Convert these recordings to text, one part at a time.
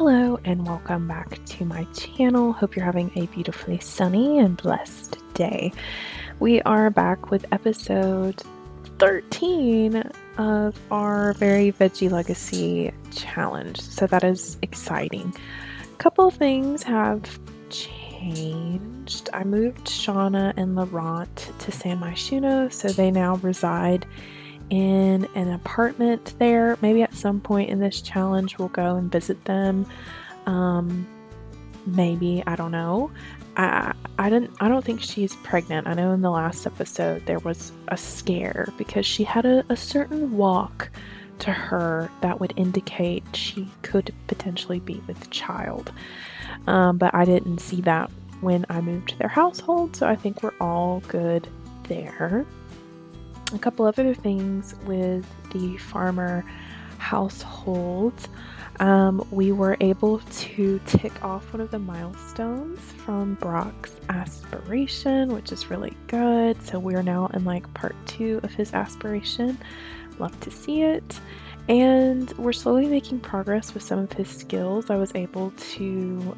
Hello and welcome back to my channel. Hope you're having a beautifully sunny and blessed day. We are back with episode 13 of our Very Veggie Legacy challenge. So that is exciting. A couple of things have changed. I moved Shauna and Laurent to San Myshuno, so they now reside in an apartment there. Maybe at some point in this challenge we'll go and visit them. Maybe, I don't know. I don't think she's pregnant. I know in the last episode there was a scare because she had a certain walk to her that would indicate she could potentially be with child. But I didn't see that when I moved to their household, so I think we're all good there. A couple other things with the farmer households. We were able to tick off one of the milestones from Brock's aspiration, which is really good. So we're now in like part 2 of his aspiration. Love to see it. And we're slowly making progress with some of his skills. I was able to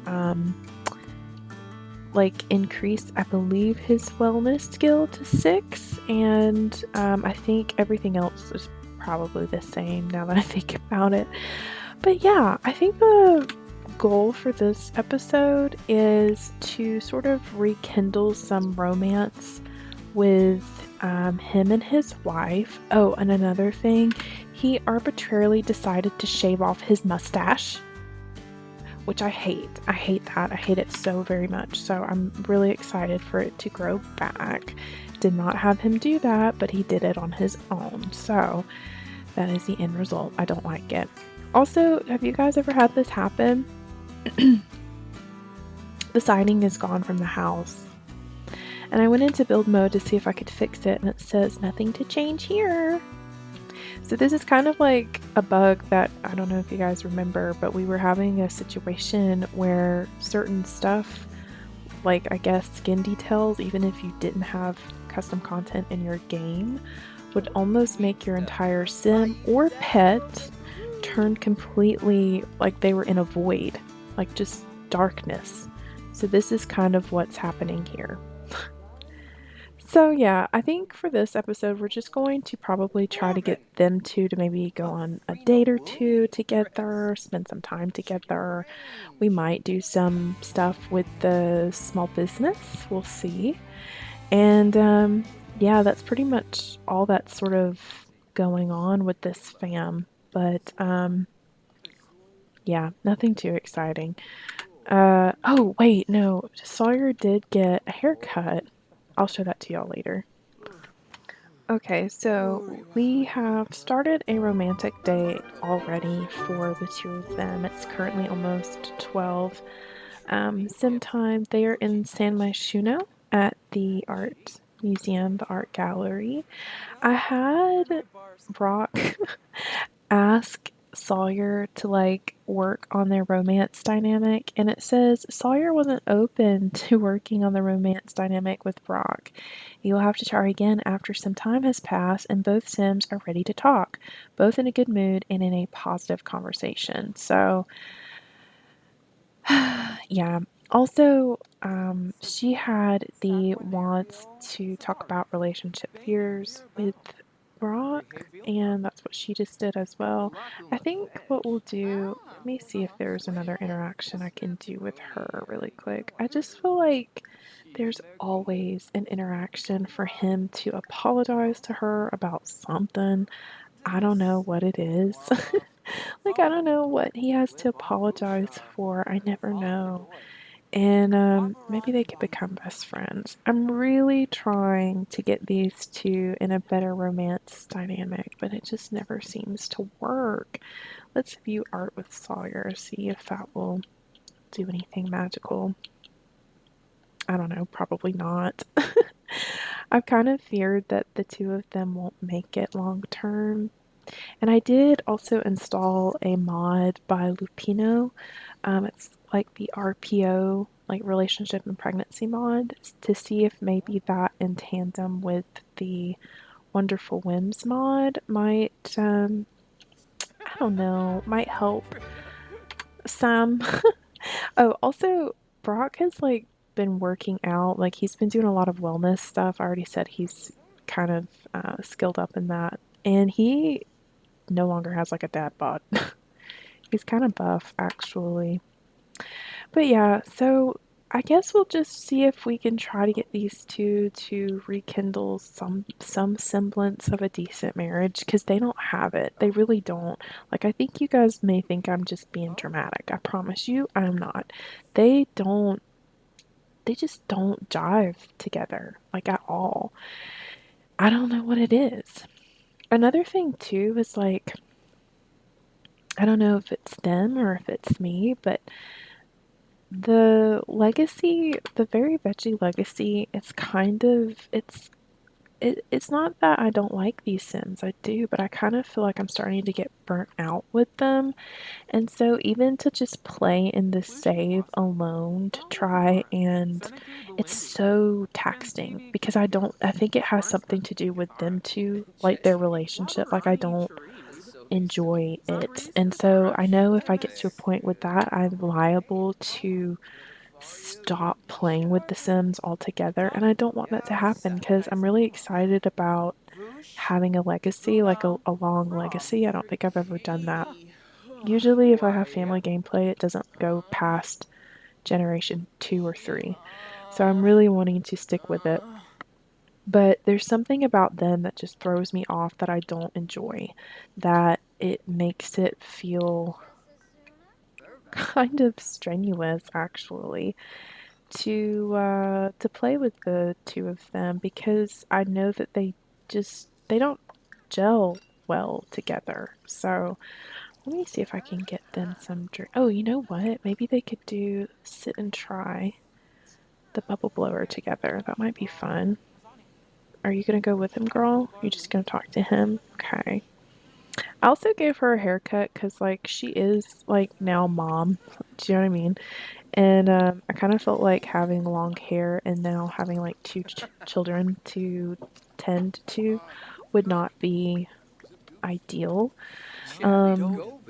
increase, I believe, his wellness skill to 6, and I think everything else is probably the same now that I think about it. But yeah, I think the goal for this episode is to sort of rekindle some romance with him and his wife. Oh, and another thing, he arbitrarily decided to shave off his mustache, which I hate. I hate that. I hate it so very much. So I'm really excited for it to grow back. Did not have him do that, but he did it on his own. So that is the end result. I don't like it. Also, have you guys ever had this happen? The siding is gone from the house. And I went into build mode to see if I could fix it, and it says nothing to change here. So this is kind of like a bug that, I don't know if you guys remember, but we were having a situation where certain stuff, like I guess skin details, even if you didn't have custom content in your game, would almost make your entire sim or pet turn completely like they were in a void, like just darkness. So this is kind of what's happening here. So yeah, I think for this episode, we're just going to probably try to get them two to maybe go on a date or two together, spend some time together. We might do some stuff with the small business. We'll see. And yeah, that's pretty much all that's sort of going on with this fam. But yeah, nothing too exciting. Oh wait, no, Sawyer did get a haircut. I'll show that to y'all later. Okay, so we have started a romantic date already for the two of them. It's currently almost 12 sim time. They are in San Myshuno at the art museum, the art gallery. I had Brock ask Sawyer to like work on their romance dynamic, and it says Sawyer wasn't open to working on the romance dynamic with Brock. You'll have to try again after some time has passed and both Sims are ready to talk, both in a good mood and in a positive conversation. So yeah. Also, she had the wants to talk about relationship fears with Brock, and that's what she just did as well. I think what we'll do, let me see if there's another interaction I can do with her really quick. I just feel like there's always an interaction for him to apologize to her about something. I don't know what it is. Like, I don't know what he has to apologize for. I never know. And maybe they could become best friends. I'm really trying to get these two in a better romance dynamic, but it just never seems to work. Let's view art with Sawyer, see if that will do anything magical. I don't know, probably not. I've kind of feared that the two of them won't make it long term. And I did also install a mod by Lupino. It's like the RPO, like relationship and pregnancy mod, to see if maybe that in tandem with the Wonderful Whims mod might, I don't know, might help Some. Oh, also, Brock has like been working out. Like he's been doing a lot of wellness stuff. I already said he's kind of skilled up in that, and he no longer has like a dad bod. He's kind of buff, actually. But yeah, so I guess we'll just see if we can try to get these two to rekindle some semblance of a decent marriage because they don't have it. They really don't. Like I think you guys may think I'm just being dramatic. I promise you I'm not. They don't they just don't jive together like at all. I don't know what it is. Another thing too is like I don't know if it's them or if it's me, but the legacy, the very veggie legacy, it's kind of it's not that I don't like these Sims. I do, but I kind of feel like I'm starting to get burnt out with them. And so even to just play in the save alone to try and it's so taxing because I think it has something to do with them two, like their relationship. Like I don't enjoy it. And so I know if I get to a point with that, I'm liable to stop playing with The Sims altogether. And I don't want that to happen because I'm really excited about having a legacy, like a long legacy. I don't think I've ever done that. Usually, if I have family gameplay, it doesn't go past generation 2 or 3. So I'm really wanting to stick with it. But there's something about them that just throws me off that I don't enjoy, that it makes it feel kind of strenuous actually to play with the two of them because I know that they don't gel well together. So let me see if I can get them some drink. Oh, you know what? Maybe they could do sit and try the bubble blower together. That might be fun. Are you gonna go with him, girl? You're just gonna talk to him? Okay. I also gave her a haircut because like she is like now mom. Do you know what I mean? And I kind of felt like having long hair and now having like two children to tend to would not be ideal. Um,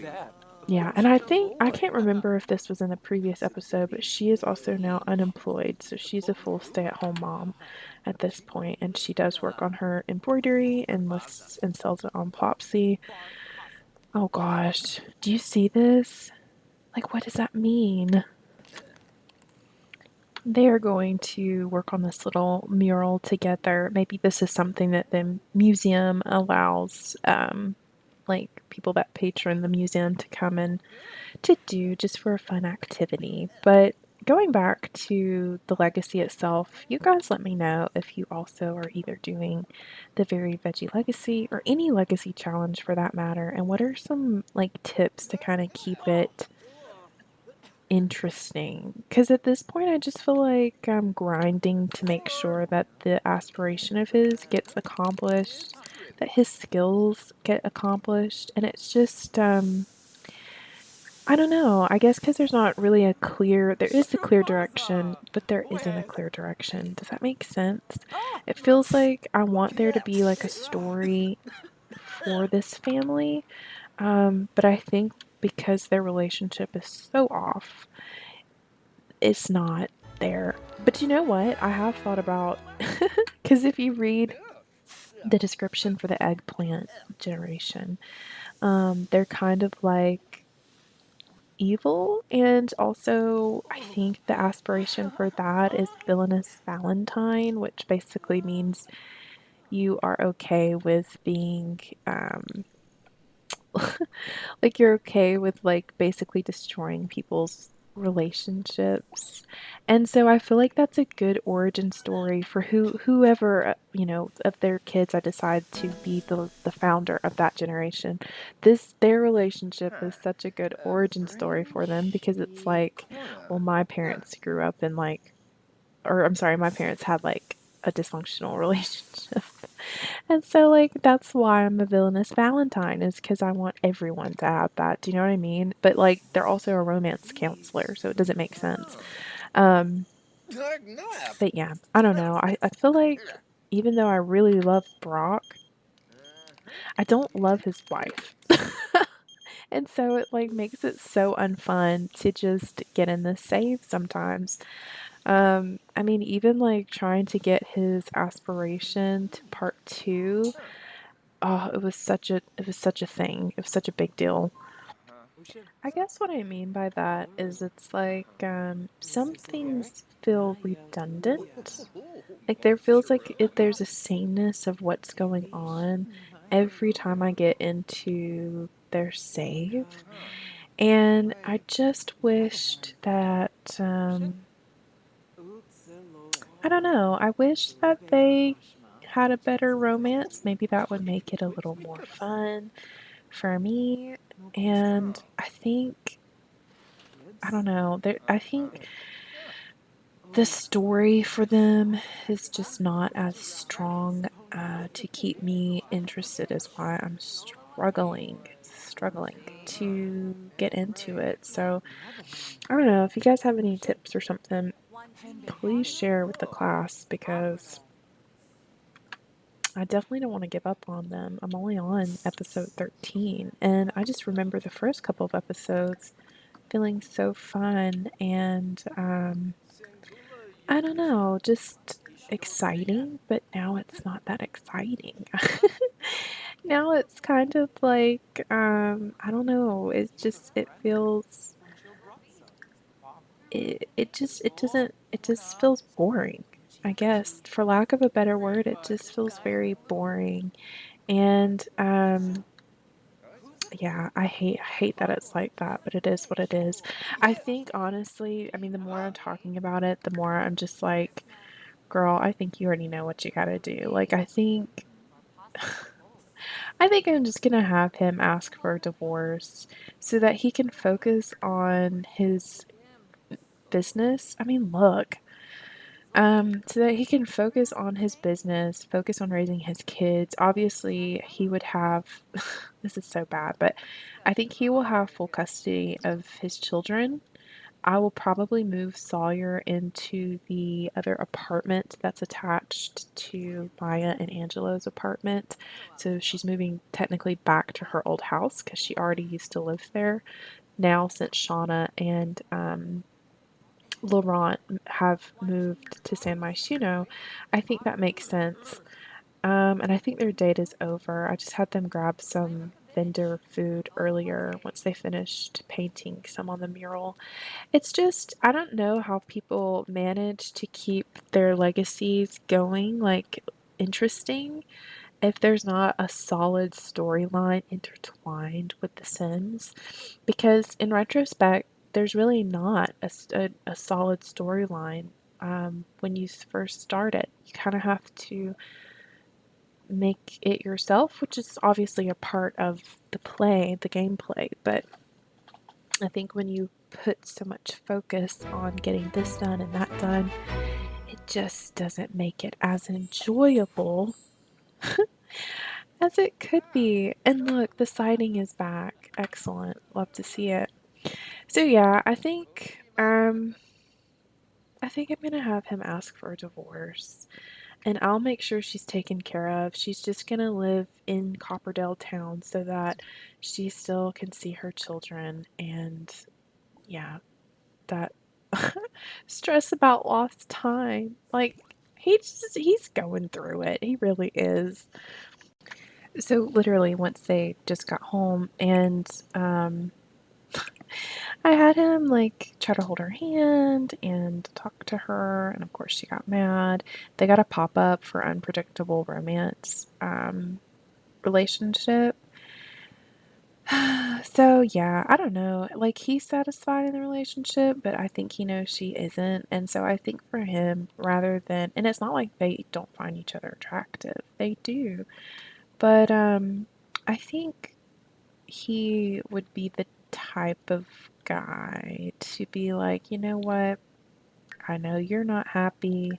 yeah, and I think I can't remember if this was in a previous episode, but she is also now unemployed, so she's a full stay-at-home mom at this point, and she does work on her embroidery and lists and sells it on Plopsy. Oh gosh, do you see this? Like, what does that mean? They are going to work on this little mural together. Maybe this is something that the museum allows, like people that patron the museum to come and to do just for a fun activity. But going back to the legacy itself, you guys let me know if you also are either doing the Very Veggie Legacy or any legacy challenge for that matter, and what are some like tips to kind of keep it interesting? Because at this point, I just feel like I'm grinding to make sure that the aspiration of his gets accomplished, that his skills get accomplished, and it's just I don't know. I guess because there's not really there is a clear direction, but there isn't a clear direction. Does that make sense? It feels like I want there to be like a story for this family, but I think because their relationship is so off, it's not there. But you know what? I have thought about because if you read the description for the eggplant generation, they're kind of like evil, and also I think the aspiration for that is villainous Valentine, which basically means you are okay with being like you're okay with like basically destroying people's relationships. And so I feel like that's a good origin story for whoever, of their kids I decide to be the founder of that generation. Their relationship is such a good origin story for them because it's like, well, my parents grew up in like or I'm sorry, my parents had like a dysfunctional relationship. And so, like, that's why I'm a villainous Valentine, is because I want everyone to have that. Do you know what I mean? But, like, they're also a romance counselor, so it doesn't make sense. Um, but yeah, I don't know. I feel like even though I really love Brock, I don't love his wife. And so it, like, makes it so unfun to just get in the save sometimes. I mean, even, like, trying to get his aspiration to part 2, oh, it was such a thing. It was such a big deal. I guess what I mean by that is it's like, some things feel redundant. Like, there feels like there's a sameness of what's going on every time I get into their save, and I just wished that, I don't know, I wish that they had a better romance. Maybe that would make it a little more fun for me, and I think I don't know, I think the story for them is just not as strong, to keep me interested is why I'm struggling to get into it. So, I don't know, if you guys have any tips or something, please share with the class because I definitely don't wanna give up on them. I'm only on episode 13, and I just remember the first couple of episodes feeling so fun and, I don't know, just exciting, but now it's not that exciting. Now it's kind of like, I don't know, it feels it just feels boring, I guess. For lack of a better word, it just feels very boring. And, yeah, I hate that it's like that, but it is what it is. I think honestly, I mean, the more I'm talking about it, the more I'm just like, "Girl, I think you already know what you gotta do." Like, I think I'm just gonna have him ask for a divorce so that he can focus on his business. I mean, look, so that he can focus on his business, focus on raising his kids. Obviously, he would have this is so bad, but I think he will have full custody of his children. I will probably move Sawyer into the other apartment that's attached to Maya and Angelo's apartment. So she's moving technically back to her old house because she already used to live there. Now, since Shauna and Laurent have moved to San Myshuno, I think that makes sense. And I think their date is over. I just had them grab some vendor food earlier once they finished painting some on the mural. It's just I don't know how people manage to keep their legacies going, like, interesting, if there's not a solid storyline intertwined with The Sims, because in retrospect, there's really not a solid storyline, when you first start it. You kinda have to make it yourself, which is obviously a part of the gameplay, but I think when you put so much focus on getting this done and that done, it just doesn't make it as enjoyable as it could be. And look, the siding is back. Excellent. Love to see it. So yeah, I think I'm gonna have him ask for a divorce and I'll make sure she's taken care of. She's just gonna live in Copperdale town so that she still can see her children and yeah, that stress about lost time. Like he's going through it. He really is. So literally once they just got home and I had him like try to hold her hand and talk to her and of course she got mad. They got a pop-up for unpredictable romance relationship. So yeah, I don't know. Like he's satisfied in the relationship, but I think he knows she isn't. And so I think for him, rather than and it's not like they don't find each other attractive. They do. But I think he would be the type of guy to be like, "You know what? I know you're not happy.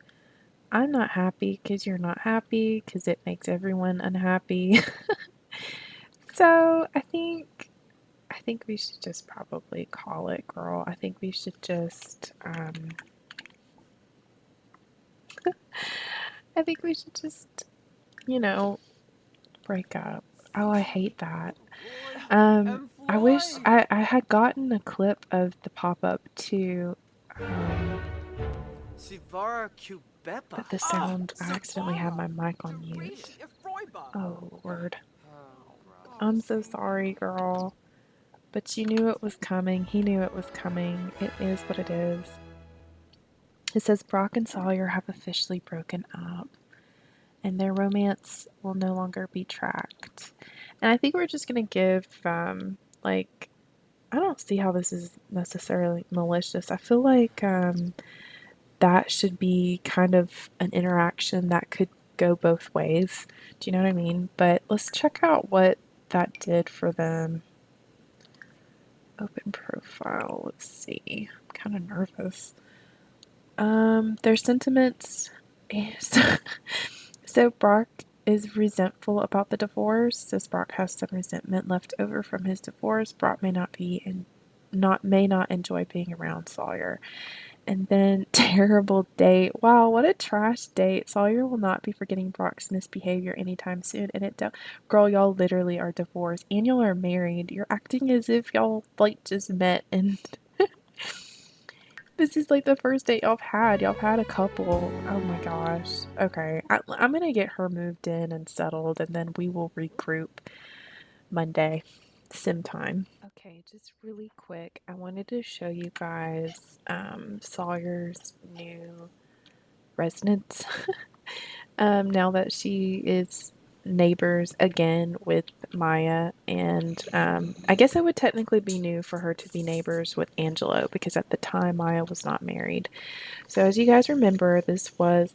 I'm not happy because you're not happy because it makes everyone unhappy." So, I think we should just probably call it, girl. I think we should just, I think we should just, you know, break up. Oh, I hate that. I wish I had gotten a clip of the pop-up too, um, but the sound, I accidentally had my mic on mute. Oh, Lord. I'm so sorry, girl. But you knew it was coming. He knew it was coming. It is what it is. It says Brock and Sawyer have officially broken up, and their romance will no longer be tracked. And I think we're just gonna give, like, I don't see how this is necessarily malicious. I feel like that should be kind of an interaction that could go both ways. Do you know what I mean? But let's check out what that did for them. Open profile. Let's see. I'm kind of nervous. Their sentiments. So Brock is resentful about the divorce. Says Brock has some resentment left over from his divorce. Brock may not enjoy being around Sawyer. And then terrible date. Wow, what a trash date. Sawyer will not be forgetting Brock's misbehavior anytime soon. And it don't girl, y'all literally are divorced and y'all are married. You're acting as if y'all like just met and this is like the first date y'all have had. Y'all have had a couple. Oh my gosh. Okay. I'm gonna get her moved in and settled and then we will regroup Monday. Sim time. Okay, just really quick, I wanted to show you guys Sawyer's new residence. Now that she is neighbors again with Maya, and I guess it would technically be new for her to be neighbors with Angelo because at the time Maya was not married. So as you guys remember, this was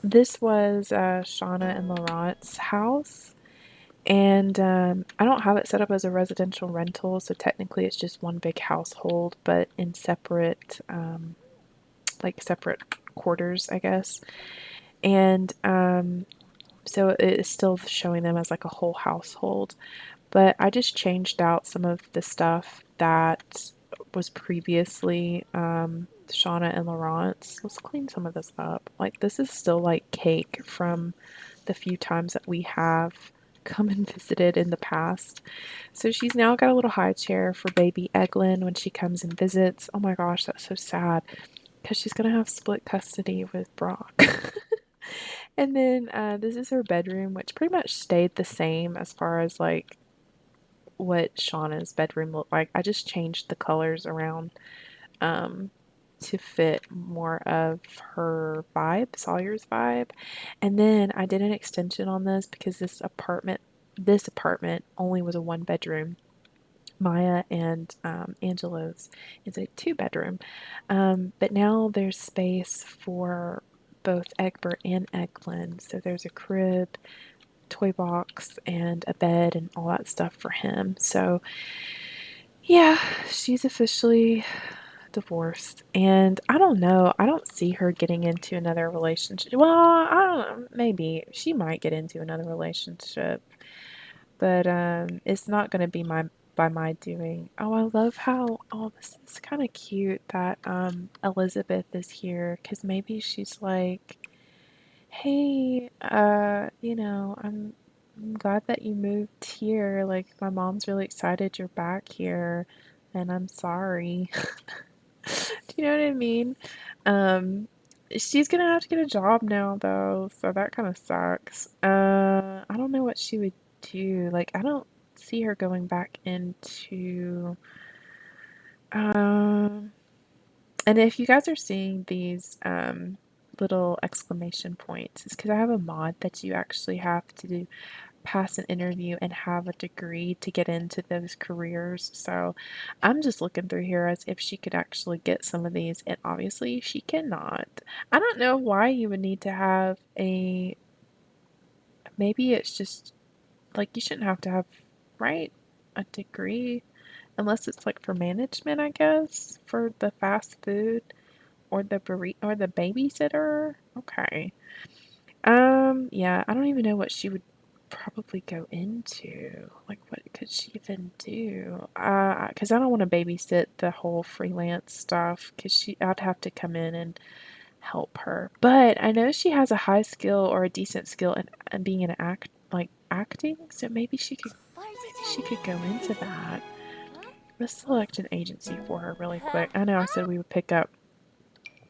Shauna and Laurent's house. And I don't have it set up as a residential rental, so technically it's just one big household, but in separate, like separate quarters, I guess. And so it is still showing them as like a whole household. But I just changed out some of the stuff that was previously Shauna and Laurent's. Let's clean some of this up. Like this is still like cake from the few times that we have come and visited in the past. So she's now got a little high chair for baby Eglin when she comes and visits. Oh my gosh, that's so sad because she's gonna have split custody with Brock. And then this is her bedroom, which pretty much stayed the same as far as like what Shauna's bedroom looked like. I just changed the colors around um, to fit more of her vibe, Sawyer's vibe. And then I did an extension on this because this apartment only was a one bedroom. Maya and Angelo's is a two bedroom. But now there's space for both Egbert and Eglin. So there's a crib, toy box, and a bed and all that stuff for him. So yeah, she's officially divorced. And I don't know. I don't see her getting into another relationship. Well, I don't know. Maybe she might get into another relationship, but it's not going to be my by my doing. Oh, I love how this is kind of cute that Elizabeth is here because maybe she's like, hey, I'm glad that you moved here. Like my mom's really excited you're back here, and I'm sorry. Do you know what I mean? Um, she's gonna have to get a job now though, so that kind of sucks. I don't know what she would do. Like, I don't see her going back into. Um, and if you guys are seeing these little exclamation points, it's because I have a mod that you actually have to do pass an interview and have a degree to get into those careers. So I'm just looking through here as if she could actually get some of these, and obviously she cannot. I don't know why you would need to have a. Maybe it's just like you shouldn't have to have, right? A degree. Unless it's like for management, I guess, for the fast food or the babysitter. Okay. Yeah, I don't even know what she would probably go into. Like, what could she even do? Because I don't want to babysit the whole freelance stuff. I'd have to come in and help her. But I know she has a high skill or a decent skill in being an acting, so maybe she could go into that. Let's select an agency for her really quick. I know I said we would pick up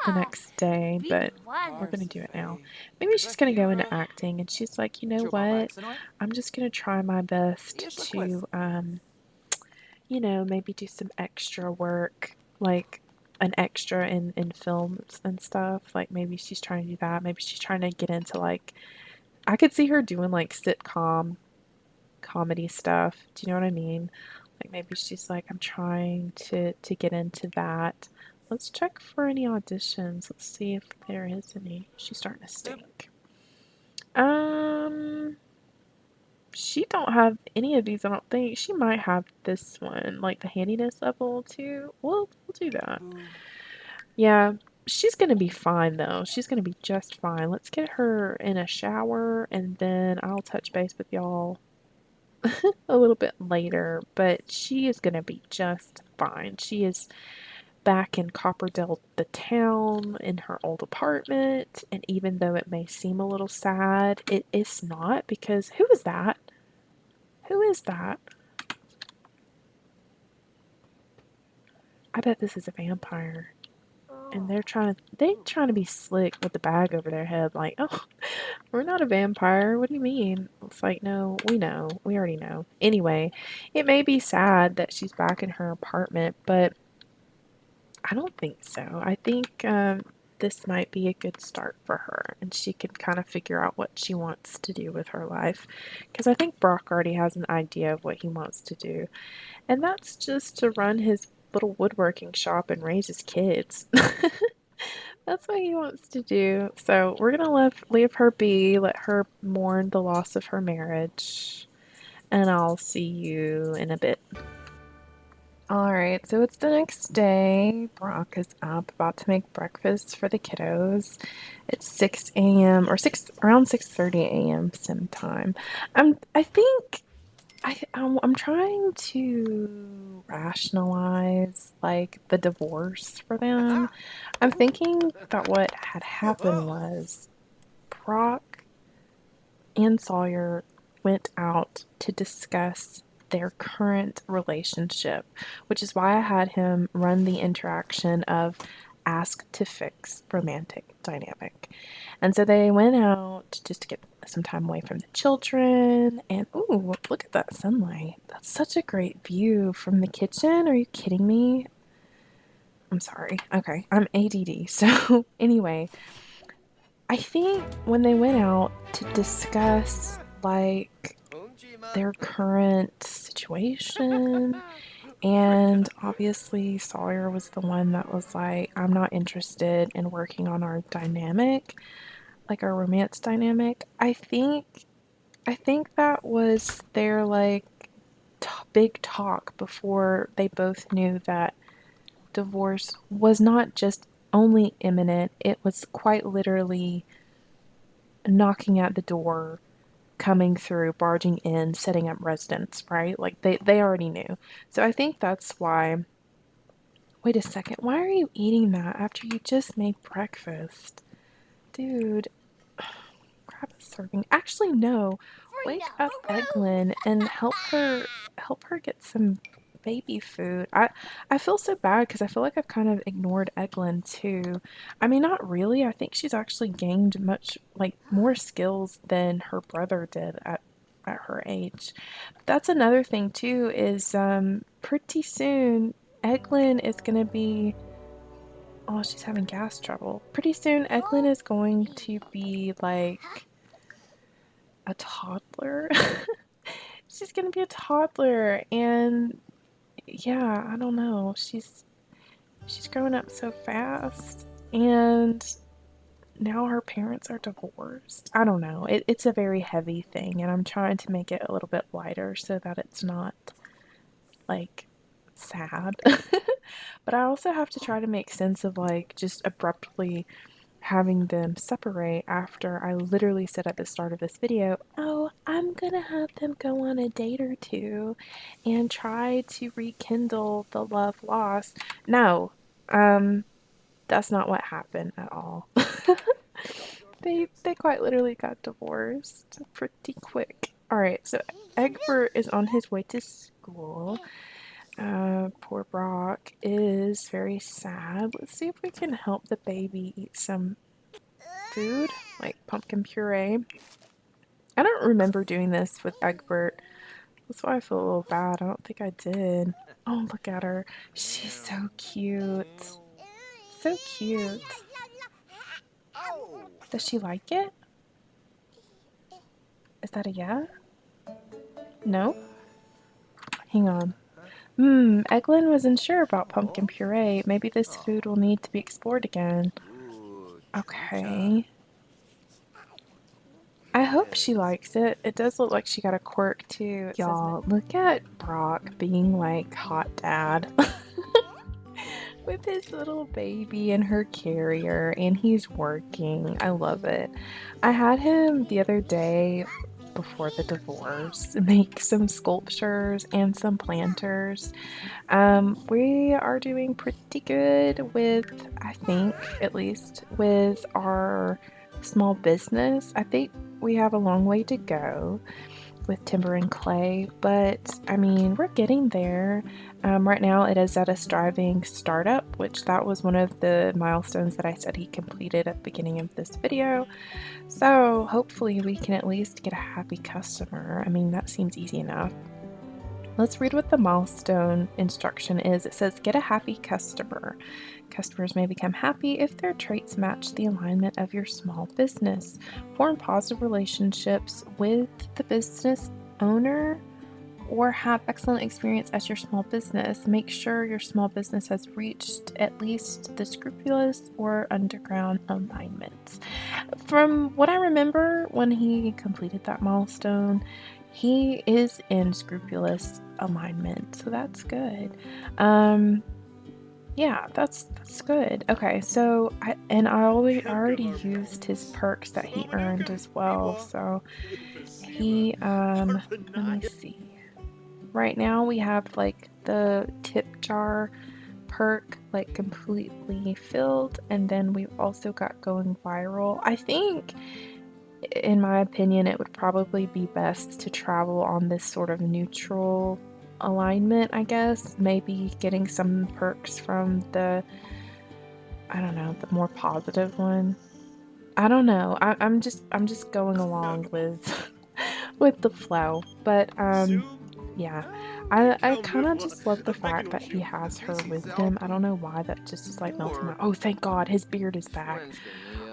the next day, but we're gonna do it now. Maybe she's gonna go into acting and she's like, you know what? I'm just gonna try my best to maybe do some extra work, like an extra in films and stuff. Like maybe she's trying to do that. Maybe she's trying to get into like I could see her doing like sitcom comedy stuff. Do you know what I mean? Like maybe she's like, I'm trying to get into that. Let's check for any auditions. Let's see if there is any. She's starting to stink. Um, she don't have any of these, I don't think. She might have this one, like the handiness level too. We'll do that. Yeah, she's gonna be fine though. She's gonna be just fine. Let's get her in a shower and then I'll touch base with y'all a little bit later, but she is gonna be just fine. She is back in Copperdale, the town, in her old apartment, and even though it may seem a little sad, it is not because who is that? Who is that? I bet this is a vampire. And they trying to be slick with the bag over their head, like, oh, we're not a vampire. What do you mean? It's like, no, we know. We already know. Anyway, it may be sad that she's back in her apartment, but I don't think so. I think this might be a good start for her, and she can kind of figure out what she wants to do with her life. Because I think Brock already has an idea of what he wants to do, and that's just to run his little woodworking shop and raise his kids. That's what he wants to do. So we're gonna leave her be, let her mourn the loss of her marriage, and I'll see you in a bit. Alright, so it's the next day. Brock is up, about to make breakfast for the kiddos. It's 6 a.m. or around 6:30 a.m. sim time. I think I'm trying to rationalize like the divorce for them. I'm thinking that what had happened was Brock and Sawyer went out to discuss their current relationship, which is why I had him run the interaction of ask to fix romantic dynamic. And so they went out just to get some time away from the children. And ooh, look at that sunlight. That's such a great view from the kitchen. Are you kidding me? I'm sorry. Okay, I'm ADD. So, anyway, I think when they went out to discuss like their current situation, and obviously Sawyer was the one that was like, I'm not interested in working on our dynamic, like our romance dynamic. I think that was their like big talk before they both knew that divorce was not just only imminent, it was quite literally knocking at the door, coming through, barging in, setting up residence, right? Like they already knew. So I think that's why. Wait a second. Why are you eating that after you just made breakfast? Dude, grab a serving. Actually, no. Wake up Eglin and help her get some baby food. I feel so bad because I feel like I've kind of ignored Eglin too. I mean, not really. I think she's actually gained much like more skills than her brother did at her age. But that's another thing too is pretty soon Eglin is gonna be oh, she's having gas trouble. Pretty soon Eglin is going to be like a toddler. She's gonna be a toddler, and yeah, I don't know. She's growing up so fast, and now her parents are divorced. I don't know. It's a very heavy thing, and I'm trying to make it a little bit lighter so that it's not like sad. But I also have to try to make sense of like just abruptly having them separate after I literally said at the start of this video, oh, I'm gonna have them go on a date or two and try to rekindle the love lost. No, that's not what happened at all. They quite literally got divorced pretty quick. All right, so Egbert is on his way to school. Poor Brock is very sad. Let's see if we can help the baby eat some food, like pumpkin puree. I don't remember doing this with Egbert. That's why I feel a little bad. I don't think I did. Oh, look at her. She's so cute. So cute. Does she like it? Is that a yeah? No? Hang on. Eglin wasn't sure about pumpkin puree. Maybe this food will need to be explored again. Okay. I hope she likes it. It does look like she got a quirk too. Y'all, look at Brock being like hot dad with his little baby in her carrier, and he's working. I love it. I had him the other day before the divorce make some sculptures and some planters. We are doing pretty good with, I think, at least with our small business. I think we have a long way to go with timber and clay, but I mean, we're getting there. Right now, it is at a striving startup, which that was one of the milestones that I said he completed at the beginning of this video. So hopefully we can at least get a happy customer. I mean, that seems easy enough. Let's read what the milestone instruction is. It says, get a happy customer. Customers may become happy if their traits match the alignment of your small business. Form positive relationships with the business owner or have excellent experience as your small business. Make sure your small business has reached at least the scrupulous or underground alignments. From what I remember when he completed that milestone, he is in scrupulous alignment, so that's good. Yeah, that's good. Okay, so I already used his perks that he earned as well. So he let me see. Right now we have like the tip jar perk like completely filled, and then we've also got going viral. I think in my opinion it would probably be best to travel on this sort of neutral alignment, I guess. Maybe getting some perks from the, I don't know, the more positive one. I don't know. I'm just going along with with the flow. But yeah. I kind of just love the fact that he has her with him. I don't know why that just is like melting my. Oh, thank God, his beard is back.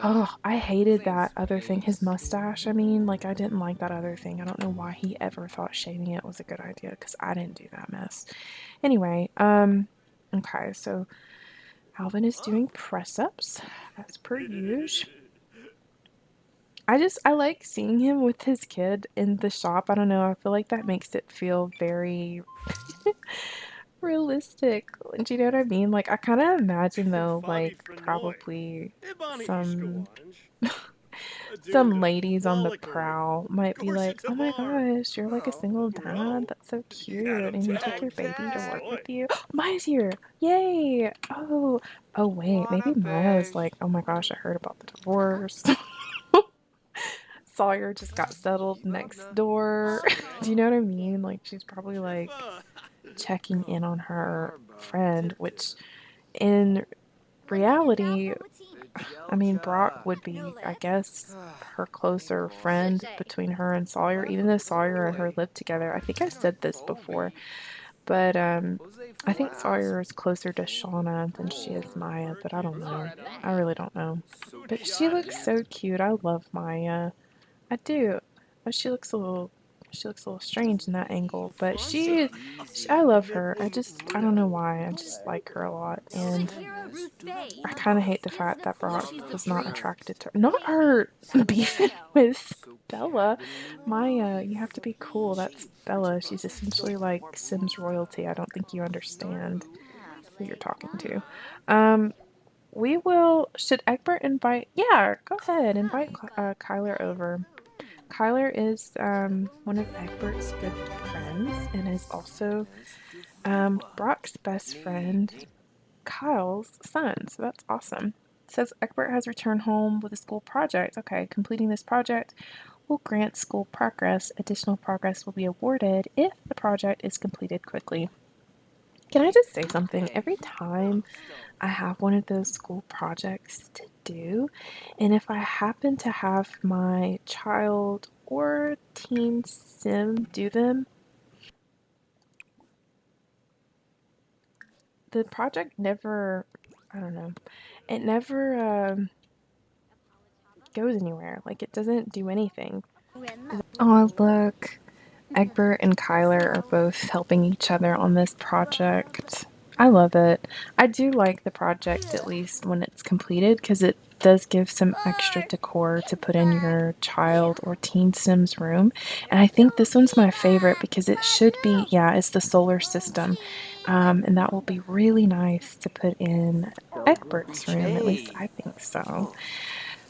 Oh, I hated that other thing, his mustache. I mean, like I didn't like that other thing. I don't know why he ever thought shaving it was a good idea because I didn't do that mess. Anyway, okay, so Alvin is doing press ups as per usual. I like seeing him with his kid in the shop. I don't know. I feel like that makes it feel very realistic. Do you know what I mean? Like I kind of imagine though, like probably some some ladies on the prowl might be like, "Oh my gosh, you're like a single dad. That's so cute. And you take your baby to work with you." Maya's here. Yay. Oh wait, maybe Maya's like, "Oh my gosh, I heard about the divorce." Sawyer just got settled next door. Do you know what I mean? Like she's probably like checking in on her friend, which in reality, I mean, Brock would be, I guess, her closer friend between her and Sawyer, even though Sawyer and her live together. I think I said this before, but I think Sawyer is closer to Shauna than she is Maya, but I don't know. I really don't know. But she looks so cute. I love Maya. I do. But she looks a little strange in that angle, but I love her. I don't know why. I just like her a lot, and I kind of hate the fact that Brock was not attracted to her. Not her beefing with Bella. Maya, you have to be cool. That's Bella. She's essentially like Sims royalty. I don't think you understand who you're talking to. Um, we will. Should Egbert invite? Yeah, go ahead. Invite Kyler over. Kyler is one of Egbert's good friends and is also Brock's best friend, Kyle's son. So that's awesome. says Egbert has returned home with a school project. Okay, completing this project will grant school progress. Additional progress will be awarded if the project is completed quickly. Can I just say something? Every time I have one of those school projects to do, and if I happen to have my child or teen sim do them, the project never, I don't know, it never goes anywhere. Like, it doesn't do anything. Oh, look. Egbert and Kyler are both helping each other on this project. I love it. I do like the project at least when it's completed because it does give some extra decor to put in your child or teen Sims room. And I think this one's my favorite because it should be, yeah, it's the solar system. And that will be really nice to put in Egbert's room. At least I think so.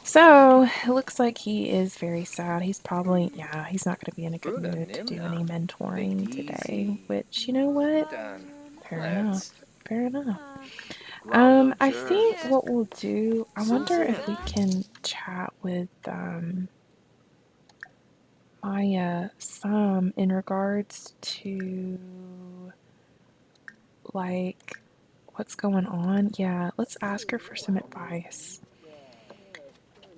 So it looks like he is very sad. He's probably, yeah, he's not going to be in a good mood to do any mentoring today, which, you know what? Fair enough. Fair enough. I think what we'll do, I wonder if we can chat with Maya some in regards to like what's going on. Yeah, let's ask her for some advice.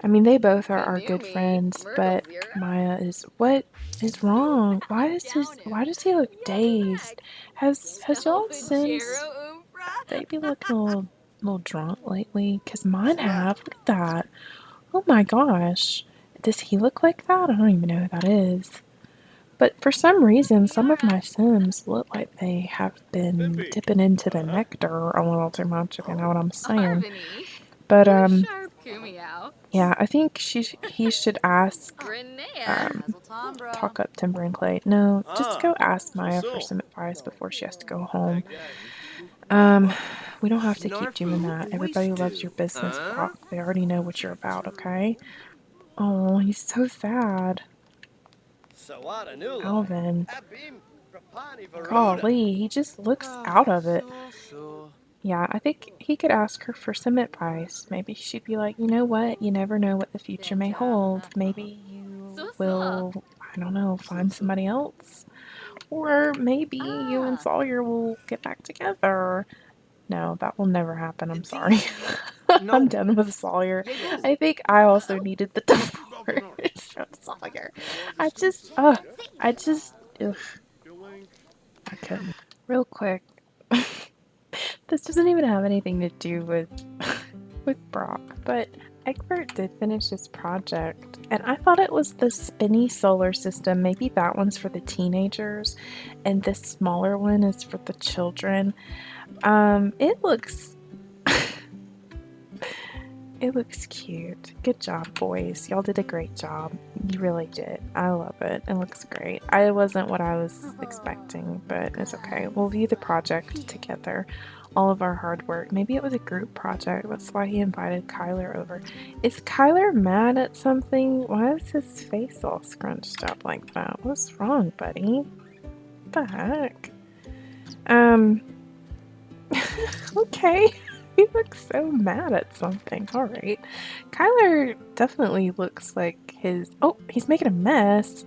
I mean, they both are our good friends, but Maya is, what is wrong? Why does he look dazed? Has y'all Sims, they be looking a little drunk lately? Cause mine have. Look at that. Oh my gosh. Does he look like that? I don't even know who that is. But for some reason, some of my Sims look like they have been dipping into the nectar a little too much, if you know what I'm saying. But yeah, I think he should ask, um, talk up Timber and Clay. No, just go ask Maya for some advice before she has to go home. Um, we don't have to keep doing that. Everybody loves your business, Brock. They already know what you're about, okay? Oh, he's so sad. Alvin. Golly, he just looks out of it. Yeah, I think he could ask her for some advice. Maybe she'd be like, you know what? You never know what the future may hold. Maybe you will, I don't know, find somebody else. Or maybe you and Sawyer will get back together. No, that will never happen. I'm sorry. I'm done with Sawyer. I think I also needed the divorce from Sawyer. I just, ugh, ugh, I couldn't. Real quick, this doesn't even have anything to do with Brock, but Egbert did finish his project, and I thought it was the spinny solar system. Maybe that one's for the teenagers, and this smaller one is for the children. It looks it looks cute. Good job, boys. Y'all did a great job. You really did. I love it. It looks great. I wasn't what I was expecting, but it's okay. We'll view the project together. All of our hard work. Maybe it was a group project. That's why he invited Kyler over. Is Kyler mad at something? Why is his face all scrunched up like that? What's wrong, buddy? What the heck? Okay. He looks so mad at something. Alright. Kyler definitely looks like his... Oh, he's making a mess.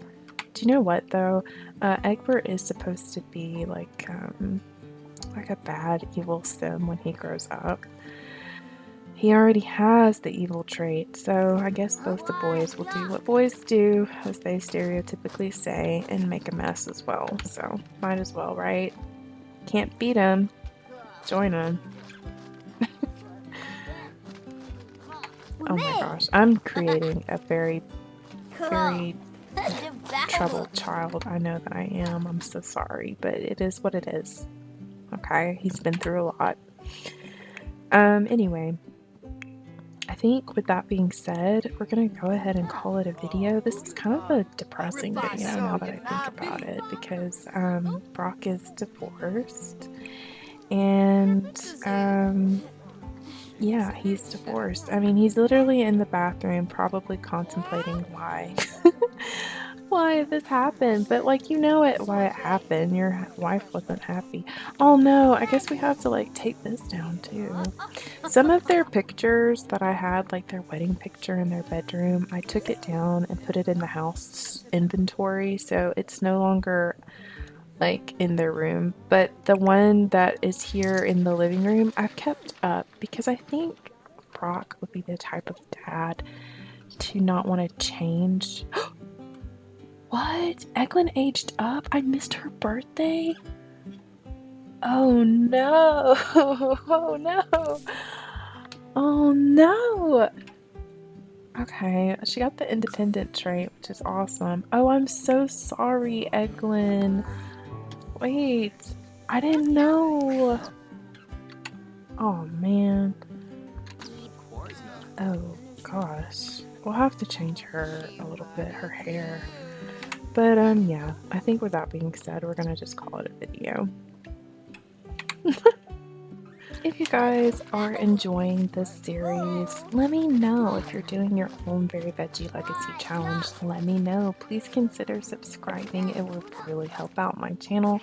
Do you know what, though? Egbert is supposed to be like a bad evil sim when he grows up. He already has the evil trait, so I guess both the boys will do what boys do, as they stereotypically say, and make a mess as well. So, might as well, right? Can't beat him. Join him. Oh my gosh, I'm creating a very, very troubled child. I know that I am. I'm so sorry, but it is what it is. Okay, he's been through a lot. Anyway, I think with that being said, we're gonna go ahead and call it a video. This is kind of a depressing video now that I think about it because Brock is divorced and yeah, he's divorced. I mean, he's literally in the bathroom probably contemplating why why why this happened, but like you know it why it happened. Your wife wasn't happy. Oh no, I guess we have to like take this down too. Some of their pictures that I had, like their wedding picture in their bedroom, I took it down and put it in the house inventory, so it's no longer like in their room. But the one that is here in the living room, I've kept up because I think Brock would be the type of dad to not want to change. What? Eglin aged up? I missed her birthday? Oh no! Oh no! Oh no! Okay, she got the independent trait, which is awesome. Oh, I'm so sorry, Eglin. Wait, I didn't know. Oh man. Oh gosh. We'll have to change her a little bit, her hair. But yeah, I think with that being said, we're gonna just call it a video. If you guys are enjoying this series, let me know if you're doing your own Very Veggie Legacy Challenge. Let me know. Please consider subscribing. It will really help out my channel,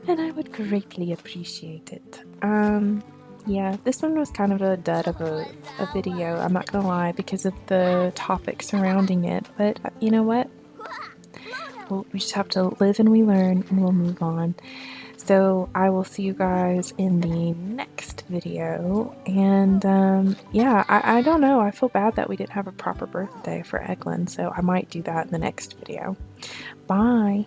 and I would greatly appreciate it. Yeah, this one was kind of a dud of a video, I'm not gonna lie, because of the topic surrounding it, but you know what? Well, we just have to live and we learn, and we'll move on. So I will see you guys in the next video, and yeah, I don't know, I feel bad that we didn't have a proper birthday for Eglin, so I might do that in the next video. Bye!